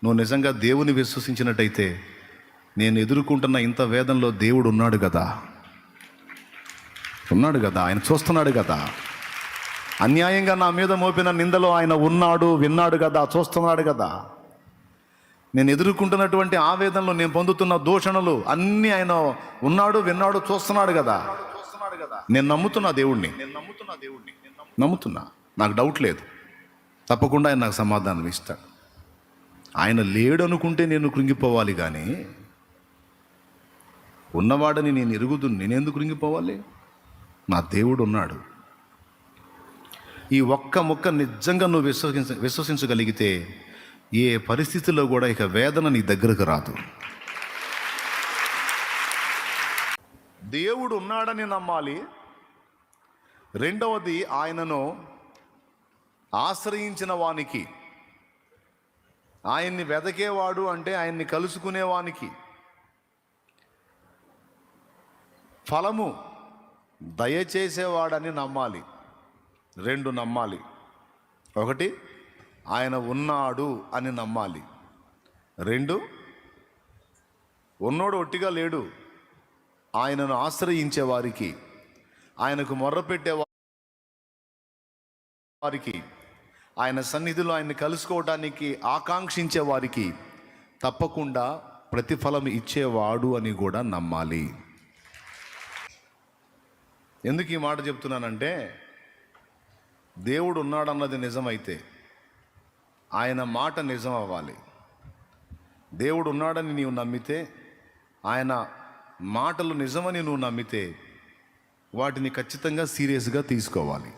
నువ్వు నిజంగా దేవుని విశ్వసించినట్టయితే నేను ఎదుర్కొంటున్న ఇంత వేదనలో దేవుడు ఉన్నాడు కదా, ఆయన చూస్తున్నాడు కదా. అన్యాయంగా నా మీద మోపిన నిందలో ఆయన ఉన్నాడు, విన్నాడు కదా, చూస్తున్నాడు కదా. నేను ఎదుర్కొంటున్నటువంటి ఆవేదనలో, నేను పొందుతున్న దూషణలు అన్నీ ఆయన ఉన్నాడు, విన్నాడు, చూస్తున్నాడు కదా. నేను నమ్ముతున్నా దేవుణ్ణి, నమ్ముతున్నా. నాకు డౌట్ లేదు, తప్పకుండా ఆయన నాకు సమాధానం ఇస్తాడు. ఆయన లేడు అనుకుంటే నేను కృంగిపోవాలి, కానీ ఉన్నవాడని నేను ఎరుగుదును, నేనెందుకు కృంగిపోవాలి? నా దేవుడు ఉన్నాడు. ఈ ఒక్క ముక్క నిజంగా నువ్వు విశ్వసించగలిగితే ఏ పరిస్థితుల్లో కూడా ఇక వేదన నీ దగ్గరకు రాదు. దేవుడు ఉన్నాడని నమ్మాలి. రెండవది, ఆయనను ఆశ్రయించిన వానికి, ఆయన్ని వెదకేవాడు అంటే ఆయన్ని కలుసుకునేవానికి ఫలము దయచేసేవాడని నమ్మాలి. రెండు నమ్మాలి. ఒకటి, ఆయన ఉన్నాడు అని నమ్మాలి. రెండు, ఉన్నోడు ఒట్టిగా లేడు. ఆయనను ఆశ్రయించే వారికి, ఆయనకు మొర్రపెట్టే వారికి, ఆయన సన్నిధిలో ఆయన్ని కలుసుకోవడానికి ఆకాంక్షించే వారికి తప్పకుండా ప్రతిఫలం ఇచ్చేవాడు అని కూడా నమ్మాలి. ఎందుకు ఈ మాట చెప్తున్నానంటే, దేవుడు ఉన్నాడన్నది నిజమైతే ఆయన మాట నిజం అవ్వాలి. దేవుడు ఉన్నాడని నీవు నమ్మితే, ఆయన మాటలు నిజమని నువ్వు నమ్మితే వాటిని ఖచ్చితంగా సీరియస్గా తీసుకోవాలి.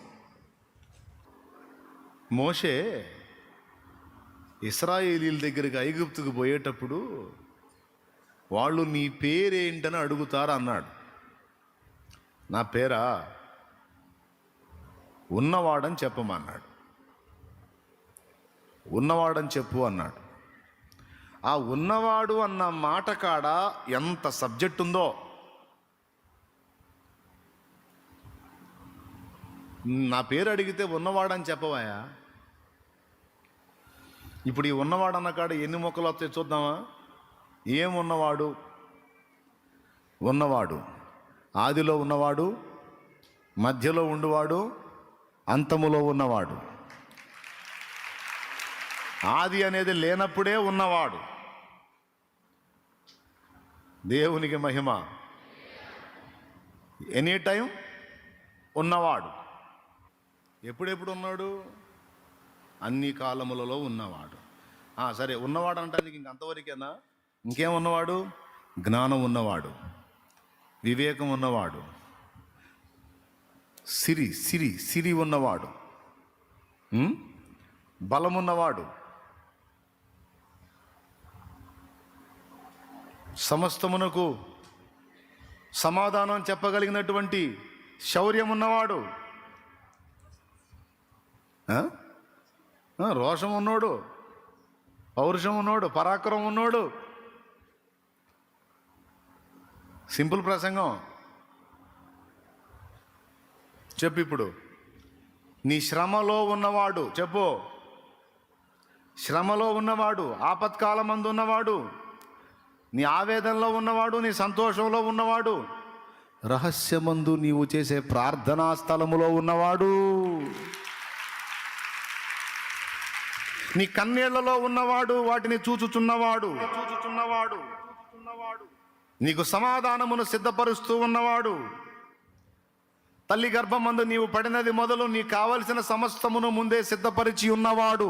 మోషే ఇశ్రాయేలీల దగ్గరికి ఐగుప్తుకు పోయేటప్పుడు వాళ్ళు నీ పేరేంటని అడుగుతారు అన్నాడు. నా పేరా? ఉన్నవాడని చెప్పమన్నాడు. ఉన్నవాడని చెప్పు అన్నాడు. ఆ ఉన్నవాడు అన్న మాట కాడ ఎంత సబ్జెక్ట్ ఉందో. నా పేరు అడిగితే ఉన్నవాడని చెప్పవాయా? ఇప్పుడు ఈ ఉన్నవాడు అన్న కాడ ఎన్ని మొక్కలు వస్తాయి చూద్దామా? ఏమున్నవాడు? ఉన్నవాడు, ఆదిలో ఉన్నవాడు, మధ్యలో ఉండువాడు, అంతములో ఉన్నవాడు. ఆది అనేది లేనప్పుడే ఉన్నవాడు. దేవునికి మహిమ. ఎనీ టైం ఉన్నవాడు. ఎప్పుడెప్పుడు ఉన్నాడు? అన్ని కాలములలో ఉన్నవాడు. సరే, ఉన్నవాడు అంటానికి ఇంక అంతవరకేనా? ఇంకేం ఉన్నవాడు? జ్ఞానం ఉన్నవాడు, వివేకం ఉన్నవాడు, సిరి ఉన్నవాడు, బలమున్నవాడు, సమస్తమునకు సమాధానం చెప్పగలిగినటువంటి శౌర్యం ఉన్నవాడు, రోషం ఉన్నోడు, పౌరుషం ఉన్నోడు, పరాక్రమం ఉన్నోడు. సింపుల్ ప్రసంగం చెప్పు. ఇప్పుడు నీ శ్రమలో ఉన్నవాడు చెప్పు. శ్రమలో ఉన్నవాడు, ఆపత్కాలమందు ఉన్నవాడు, నీ ఆవేదనలో ఉన్నవాడు, నీ సంతోషంలో ఉన్నవాడు, రహస్యమందు నీవు చేసే ప్రార్థనా స్థలములో ఉన్నవాడు, నీ కన్నీళ్లలో ఉన్నవాడు, వాటిని చూచుచున్నవాడు, నీకు సమాధానమును సిద్ధపరుస్తూ ఉన్నవాడు, తల్లి గర్భమందు నీవు పడినది మొదలు నీకు కావలసిన సమస్తమును ముందే సిద్ధపరిచి ఉన్నవాడు,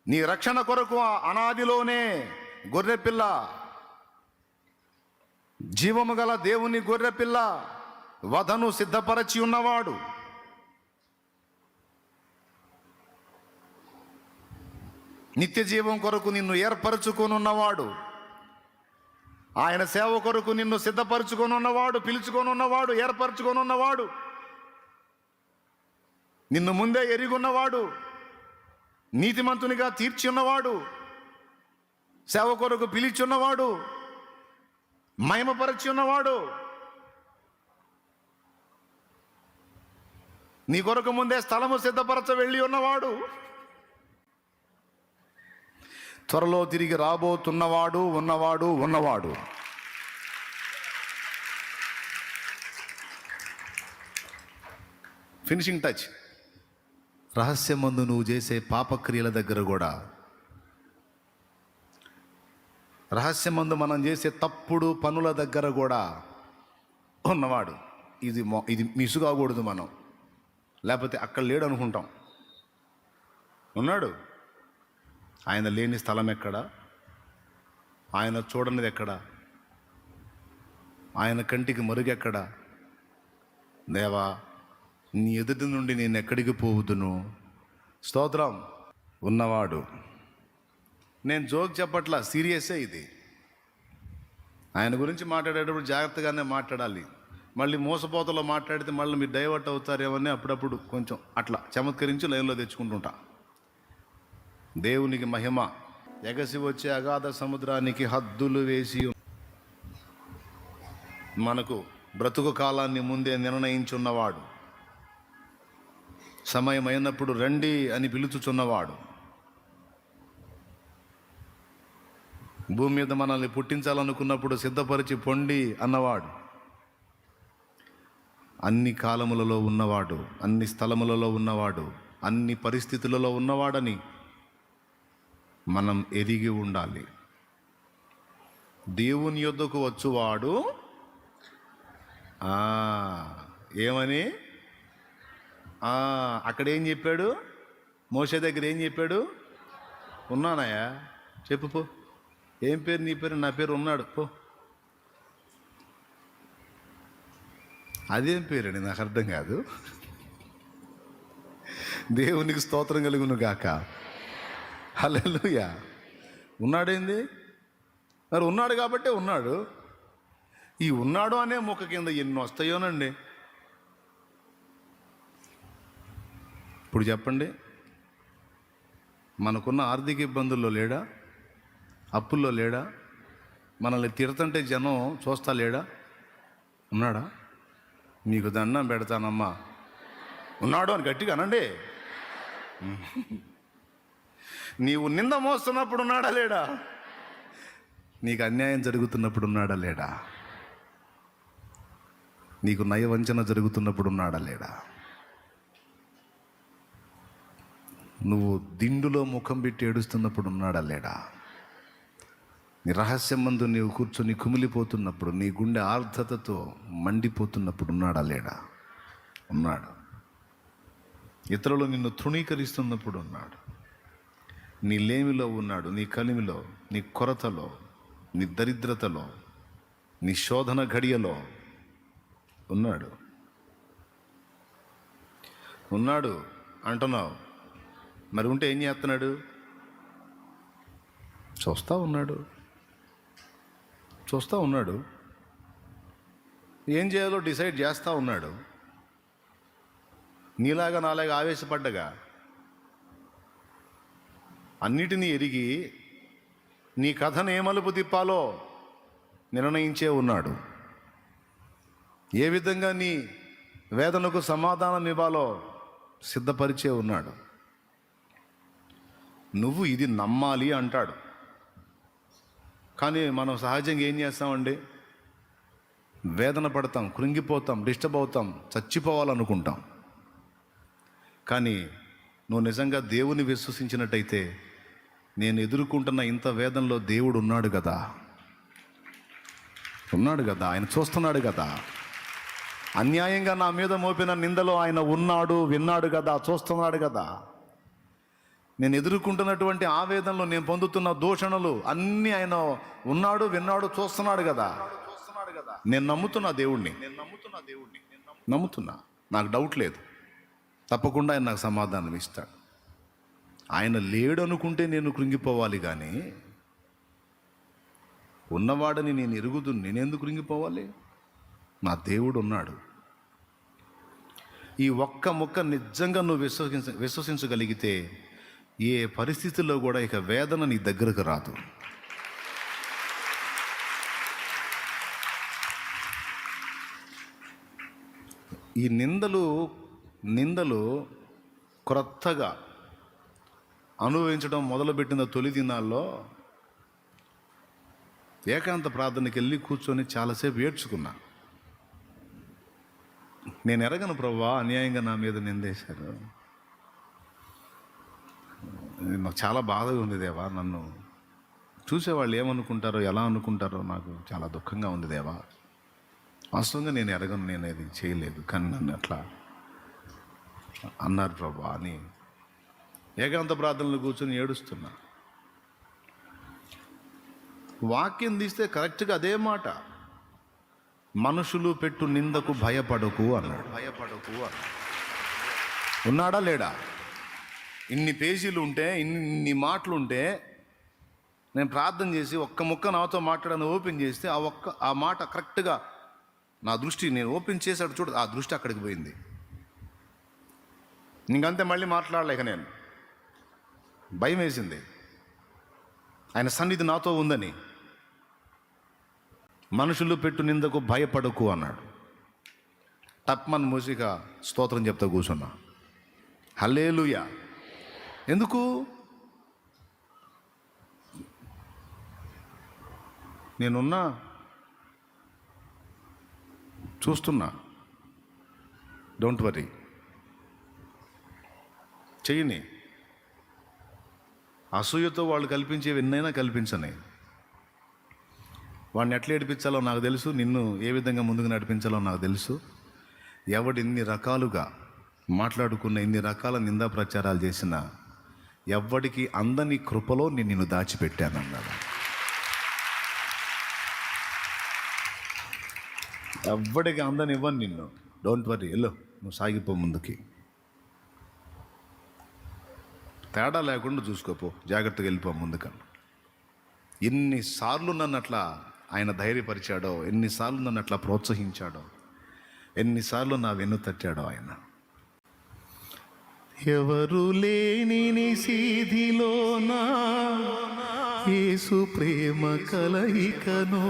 నీ రక్షణ కొరకు అనాదిలోనే గొర్రెపిల్ల, జీవము గల దేవుని గొర్రెపిల్ల వధను సిద్ధపరచి ఉన్నవాడు, నిత్య జీవం కొరకు నిన్ను ఏర్పరచుకొని ఉన్నవాడు, ఆయన సేవ కొరకు నిన్ను సిద్ధపరచుకొని ఉన్నవాడు, పిలుచుకొని ఉన్నవాడు, ఏర్పరచుకొని ఉన్నవాడు, నిన్ను ముందే ఎరిగున్నవాడు, నీతిమంతునిగా తీర్చి ఉన్నవాడు, సేవ కొరకు పిలిచి ఉన్నవాడు, మహిమపరచి ఉన్నవాడు, నీ కొరకు ముందే స్థలము సిద్ధపరచ వెళ్ళి ఉన్నవాడు, త్వరలో తిరిగి రాబోతున్నవాడు, ఉన్నవాడు. Finishing touch. రహస్యమందు నువ్వు చేసే పాపక్రియల దగ్గర కూడా, రహస్యమందు మనం చేసే తప్పుడు పనుల దగ్గర కూడా ఉన్నవాడు. ఇది మిస్ కాకూడదు మనం, లేకపోతే అక్కడ లేడు అనుకుంటాం. ఉన్నాడు. ఆయన లేని స్థలం ఎక్కడ? ఆయన చూడనిది ఎక్కడ? ఆయన కంటికి మరుగెక్కడ? దేవా, నీ ఎదుటి నుండి నేను ఎక్కడికి పోవుదును? స్తోత్రం. ఉన్నవాడు. నేను జోక్ చెప్పట్లా, సీరియసే ఇది. ఆయన గురించి మాట్లాడేటప్పుడు జాగ్రత్తగానే మాట్లాడాలి. మళ్ళీ మోసపోతలో మాట్లాడితే మళ్ళీ మీరు డైవర్ట్ అవుతారేమని అప్పుడప్పుడు కొంచెం అట్లా చమత్కరించి లైన్లో తెచ్చుకుంటుంటా. దేవునికి మహిమ. ఎగసి వచ్చే అగాధ సముద్రానికి హద్దులు వేసి మనకు బ్రతుకు కాలాన్ని ముందే నిర్ణయించున్నవాడు, సమయం అయినప్పుడు రండి అని పిలుచుచున్నవాడు, భూమి మీద మనల్ని పుట్టించాలనుకున్నప్పుడు సిద్ధపరిచి పొండి అన్నవాడు, అన్ని కాలములలో ఉన్నవాడు, అన్ని స్థలములలో ఉన్నవాడు, అన్ని పరిస్థితులలో ఉన్నవాడని మనం ఎరిగి ఉండాలి. దేవుని యొద్దకు వచ్చువాడు ఏమని అక్కడ ఏం చెప్పాడు? మోషే దగ్గర ఏం చెప్పాడు? ఉన్నానయ్యా, చెప్పు పో. ఏం పేరు నీ పేరు? నా పేరు ఉన్నాడు, పో. అదేం పేరండి? నాకు అర్థం కాదు. దేవునికి స్తోత్రం కలుగును గాక. హల్లెలూయా. ఉన్నాడేంది? మరి ఉన్నాడు కాబట్టే ఉన్నాడు. ఈ ఉన్నాడు అనే మొక్క కింద ఎన్ని వస్తాయోనండి. ఇప్పుడు చెప్పండి, మనకున్న ఆర్థిక ఇబ్బందుల్లో లేడా? అప్పుల్లో లేడా? మనల్ని తిడుతుంటే జనం చూస్తా లేడా? ఉన్నాడా? నీకు దండం పెడతానమ్మా, ఉన్నాడు అని గట్టిగా అనండి. నీవు నింద మోస్తున్నప్పుడు ఉన్నాడా లేడా? నీకు అన్యాయం జరుగుతున్నప్పుడు ఉన్నాడా లేడా? నీకు నయవంచన జరుగుతున్నప్పుడు ఉన్నాడా లేడా? నువ్వు దిండులో ముఖం పెట్టి ఏడుస్తున్నప్పుడు ఉన్నాడా లేడా? నీ రహస్యం మందు నీవు కూర్చొని కుమిలిపోతున్నప్పుడు, నీ గుండె ఆర్ద్రతతో మండిపోతున్నప్పుడు ఉన్నాడా లేడా? ఉన్నాడు. ఇతరులు నిన్ను తృణీకరిస్తున్నప్పుడు ఉన్నాడు. నీ లేమిలో ఉన్నాడు, నీ కలిమిలో, నీ కొరతలో, నీ దరిద్రతలో, నీ శోధన ఘడియలో ఉన్నాడు. ఉన్నాడు అంటున్నావు, మరి ఉంటే ఏం చేస్తున్నాడు? చూస్తూ ఉన్నాడు. ఏం చేయాలో డిసైడ్ చేస్తూ ఉన్నాడు. నీలాగా నాలాగా ఆవేశపడ్డగా అన్నిటినీ ఎరిగి నీ కథను ఏ మలుపు తిప్పాలో నిర్ణయించే ఉన్నాడు. ఏ విధంగా నీ వేదనకు సమాధానం ఇవ్వాలో సిద్ధపరిచే ఉన్నాడు. నువ్వు ఇది నమ్మాలి అంటాడు. కానీ మనం సహజంగా ఏం చేస్తామండి? వేదన పడతాం, కృంగిపోతాం, డిస్టర్బ్ అవుతాం, చచ్చిపోవాలనుకుంటాం. కానీ నువ్వు నిజంగా దేవుని విశ్వసించినట్టయితే, నేను ఎదుర్కొంటున్న ఇంత వేదనలో దేవుడు ఉన్నాడు కదా, ఆయన చూస్తున్నాడు కదా. అన్యాయంగా నా మీద మోపిన నిందలో ఆయన ఉన్నాడు, విన్నాడు కదా, చూస్తున్నాడు కదా. నేను ఎదుర్కొంటున్నటువంటి ఆవేదనలో, నేను పొందుతున్న దూషణలు అన్నీ ఆయన ఉన్నాడు, విన్నాడు, చూస్తున్నాడు కదా. నేను నమ్ముతున్నా దేవుణ్ణి, నమ్ముతున్నా. నాకు డౌట్ లేదు, తప్పకుండా ఆయన నాకు సమాధానం ఇస్తాడు. ఆయన లేడు అనుకుంటే నేను కృంగిపోవాలి, కానీ ఉన్నవాడని నేను ఎరుగుదును, నేనెందుకు కృంగిపోవాలి? నా దేవుడు ఉన్నాడు. ఈ ఒక్క ముక్క నిజంగా నువ్వు విశ్వసించగలిగితే ఏ పరిస్థితుల్లో కూడా ఇక వేదన నీ దగ్గరకు రాదు. ఈ నిందలు క్రొత్తగా అనుభవించడం మొదలుపెట్టిన తొలి దినాల్లో ఏకాంత ప్రార్థనకి వెళ్ళి కూర్చొని చాలాసేపు ఏడ్చుకున్నా. నేను ఎరగను ప్రభువా, అన్యాయంగా నా మీద నిందేశారు, నాకు చాలా బాధగా ఉంది దేవా, నన్ను చూసేవాళ్ళు ఏమనుకుంటారో ఎలా అనుకుంటారో నాకు చాలా దుఃఖంగా ఉంది దేవా. వాస్తవంగా నేను ఎరగను, నేను అది చేయలేదు, కానీ నన్ను అట్లా అన్నారు ప్రభువా అని ఏకాంత ప్రార్థనలు కూర్చొని ఏడుస్తున్నా. వాక్యం తీస్తే కరెక్ట్గా అదే మాట, మనుషులు పెట్టు నిందకు భయపడకు అన్నాడు. ఉన్నాడా లేడా? ఇన్ని పేజీలు ఉంటే, ఇన్ని మాటలు ఉంటే, నేను ప్రార్థన చేసి ఒక్క ముక్క నాతో మాట్లాడని ఓపెన్ చేస్తే ఆ మాట కరెక్ట్గా నా దృష్టి, నేను ఓపెన్ చేశాడు చూడు, ఆ దృష్టి అక్కడికి పోయింది. ఇంకంతే, మళ్ళీ మాట్లాడలేక నేను భయం వేసింది. ఆయన సన్నిధి నాతో ఉందని. మనుషులు పెట్టు నిందకు భయపడకు అన్నాడు. టప్మన్ మూసిక స్తోత్రం చెప్తా కూర్చున్నా. హల్లెలూయా. ఎందుకు? నేనున్నా, చూస్తున్నా. డోంట్ వరీ, చెయ్యని. అసూయతో వాళ్ళు కల్పించేవి ఎన్నైనా కల్పించని. వాడిని ఎట్లా ఏడిపించాలో నాకు తెలుసు, నిన్ను ఏ విధంగా ముందుకు నడిపించాలో నాకు తెలుసు. ఎవడు ఇన్ని రకాలుగా మాట్లాడుకున్న, ఇన్ని రకాల నిందా ప్రచారాలు చేసిన, ఎవ్వడికి అందని కృపలో నేను నిన్ను దాచిపెట్టానన్నాడు. ఎవ్వడికి అందని ఇవ్వను నిన్ను. డోంట్ వరీ, వెళ్ళు, నువ్వు సాగిపో ముందుకి. తేడా లేకుండా చూసుకోపో, జాగ్రత్తగా వెళ్ళిపో ముందుకన్నా. ఎన్నిసార్లు నన్ను అట్లా ఆయన ధైర్యపరిచాడో, ఎన్నిసార్లు నన్ను అట్లా ప్రోత్సహించాడో, ఎన్నిసార్లు నా వెన్ను తట్టాడో ఆయన. ఎవరు లేని నిశీధిలోనా యేసు ప్రేమ కలయికను,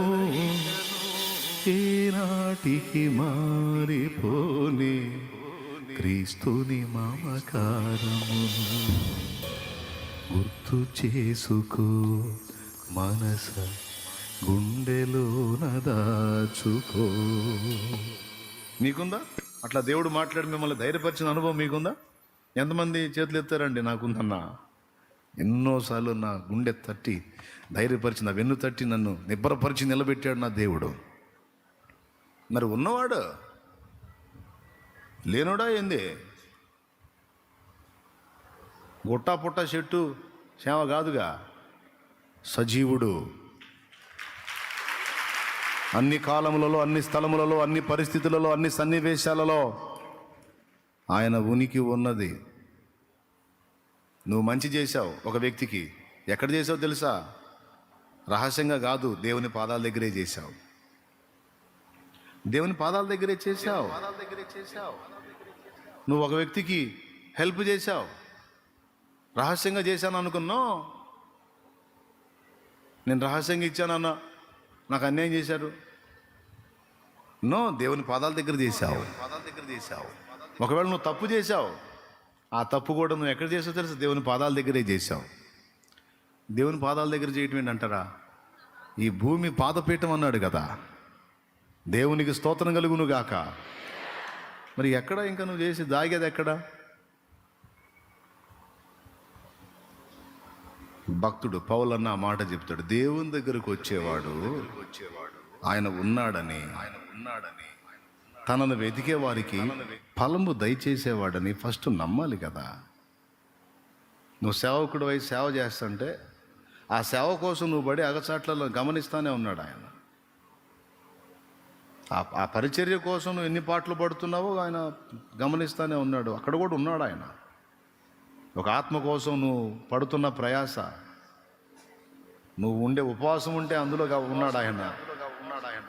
ఏనాటికి మారిపోనే క్రీస్తుని మమకారమును గుర్తు చేసుకో, మనస గుండెలోన దాచుకో. మీకుందా అట్లా దేవుడు మాట్లాడి మిమ్మల్ని ధైర్యపరిచిన అనుభవం? మీకుందా? ఎంతమంది చేతులు ఎత్తారండి? నాకుందన్నా. ఎన్నోసార్లు నా గుండె తట్టి ధైర్యపరిచి, నా వెన్ను తట్టి నన్ను నిబ్బరపరిచి నిలబెట్టాడు నా దేవుడు. మరి ఉన్నవాడు లేనోడా ఏంది? గుట్టా పుట్ట చెట్టు సేవ కాదుగా, సజీవుడు. అన్ని కాలములలో, అన్ని స్థలములలో, అన్ని పరిస్థితులలో, అన్ని సన్నివేశాలలో ఆయన ఉనికి ఉన్నది. నువ్వు మంచి చేశావు ఒక వ్యక్తికి, ఎక్కడ చేసావు తెలుసా? రహస్యంగా కాదు, దేవుని పాదాల దగ్గరే చేశావు. దేవుని పాదాల దగ్గరే చేశావు. నువ్వు ఒక వ్యక్తికి హెల్ప్ చేశావు, రహస్యంగా చేశాను అనుకున్నావు. నేను రహస్యంగా ఇచ్చానన్నా, నాకు అన్యాయం చేశారు. నో, దేవుని పాదాల దగ్గర చేశావు. ఒకవేళ నువ్వు తప్పు చేశావు, ఆ తప్పు కూడా నువ్వు ఎక్కడ చేసావు తెలుసు? దేవుని పాదాల దగ్గరే చేశావు. దేవుని పాదాల దగ్గర చేయటం ఏంటంటారా? ఈ భూమి పాదపీఠం అన్నాడు కదా, దేవునికి స్తోత్రం కలుగును గాక. మరి ఎక్కడ ఇంకా నువ్వు చేసి దాగేది ఎక్కడ? భక్తుడు పౌలన్న ఆ మాట చెప్తాడు, దేవుని దగ్గరకు వచ్చేవాడు ఆయన ఉన్నాడని, తనను వెతికే వారికి ఫలము దయచేసేవాడని ఫస్ట్ నమ్మాలి కదా. నువ్వు సేవకుడు అయి సేవ చేస్తుంటే ఆ సేవ కోసం నువ్వు పడి అగచాట్లలో గమనిస్తానే ఉన్నాడు ఆయన. ఆ పరిచర్య కోసం నువ్వు ఎన్ని పాటలు పడుతున్నావో ఆయన గమనిస్తానే ఉన్నాడు. అక్కడ కూడా ఉన్నాడు ఆయన. ఒక ఆత్మ కోసం నువ్వు పడుతున్న ప్రయాస, నువ్వు ఉండే ఉపవాసం ఉంటే అందులో ఉన్నాడు ఆయన.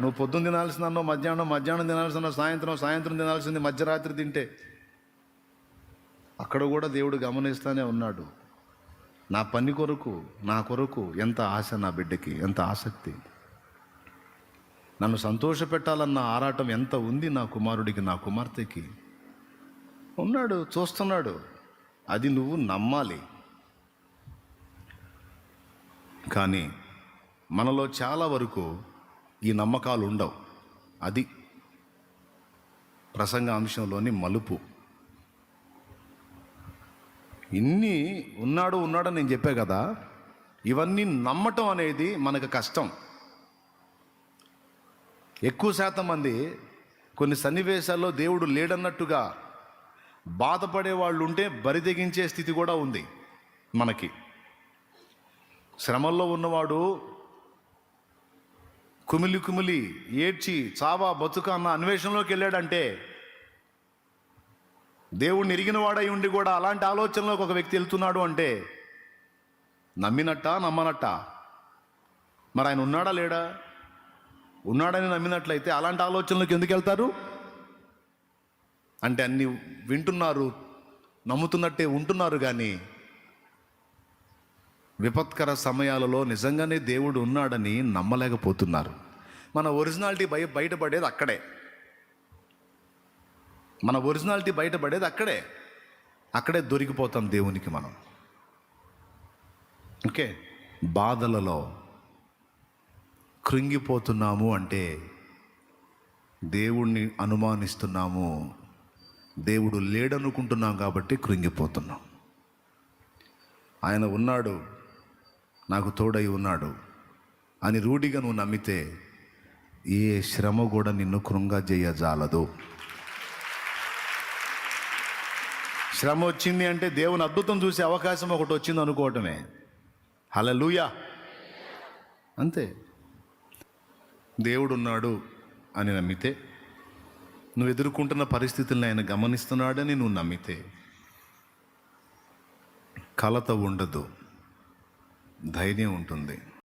నువ్వు పొద్దున్న తినాల్సిన అన్నో మధ్యాహ్నం తినాల్సిన సాయంత్రం తినాల్సింది మధ్యరాత్రి తింటే అక్కడ కూడా దేవుడు గమనిస్తానే ఉన్నాడు. నా పని కొరకు, నా కొరకు ఎంత ఆశ, నా బిడ్డకి ఎంత ఆసక్తి, నన్ను సంతోషపెట్టాలన్న ఆరాటం ఎంత ఉంది నా కుమారుడికి, నా కుమార్తెకి. ఉన్నాడు, చూస్తున్నాడు. అది నువ్వు నమ్మాలి. కానీ మనలో చాలా వరకు ఈ నమ్మకాలు ఉండవు. అది ప్రసంగ అంశంలోని మలుపు. ఇన్ని ఉన్నాడని నేను చెప్పా కదా, ఇవన్నీ నమ్మటం అనేది మనకు కష్టం. ఎక్కువ శాతం మంది కొన్ని సన్నివేశాల్లో దేవుడు లేడన్నట్టుగా బాధపడే వాళ్ళు ఉంటే బరితెగించే స్థితి కూడా ఉంది మనకి. శ్రమల్లో ఉన్నవాడు కుమిలి ఏడ్చి చావా బతుక అన్న అన్వేషణలోకి వెళ్ళాడంటే, దేవుణ్ణి ఎరిగిన వాడై ఉండి కూడా అలాంటి ఆలోచనలోకి ఒక వ్యక్తి వెళ్తున్నాడు అంటే నమ్మనట్టా? మరి ఆయన ఉన్నాడా లేడా? ఉన్నాడని నమ్మినట్లయితే అలాంటి ఆలోచనలోకి ఎందుకు వెళ్తారు? అంటే అన్ని వింటున్నారు, నమ్ముతున్నట్టే ఉంటున్నారు, కానీ విపత్కర సమయాలలో నిజంగానే దేవుడు ఉన్నాడని నమ్మలేకపోతున్నారు. మన ఒరిజినాలిటీ బయటపడేది అక్కడే. అక్కడే దొరికిపోతాం దేవునికి మనం. ఓకే, బాధలలో కృంగిపోతున్నాము అంటే దేవుణ్ణి అనుమానిస్తున్నాము, దేవుడు లేడనుకుంటున్నాం కాబట్టి కృంగిపోతున్నాం. ఆయన ఉన్నాడు, నాకు తోడై ఉన్నాడు అని రూఢిగా నువ్వు నమ్మితే ఏ శ్రమ కూడా నిన్ను కృంగజేయజాలదు. శ్రమ వచ్చింది అంటే దేవుని అద్భుతం చూసే అవకాశం ఒకటి వచ్చింది అనుకోవటమే. హల్లెలూయా. అంతే. దేవుడు ఉన్నాడు అని నమ్మితే, నువ్వు ఎదుర్కొంటున్న పరిస్థితులను ఆయన గమనిస్తున్నాడని నువ్వు నమ్మితే కలత ఉండదు, ధైర్యం ఉంటుంది.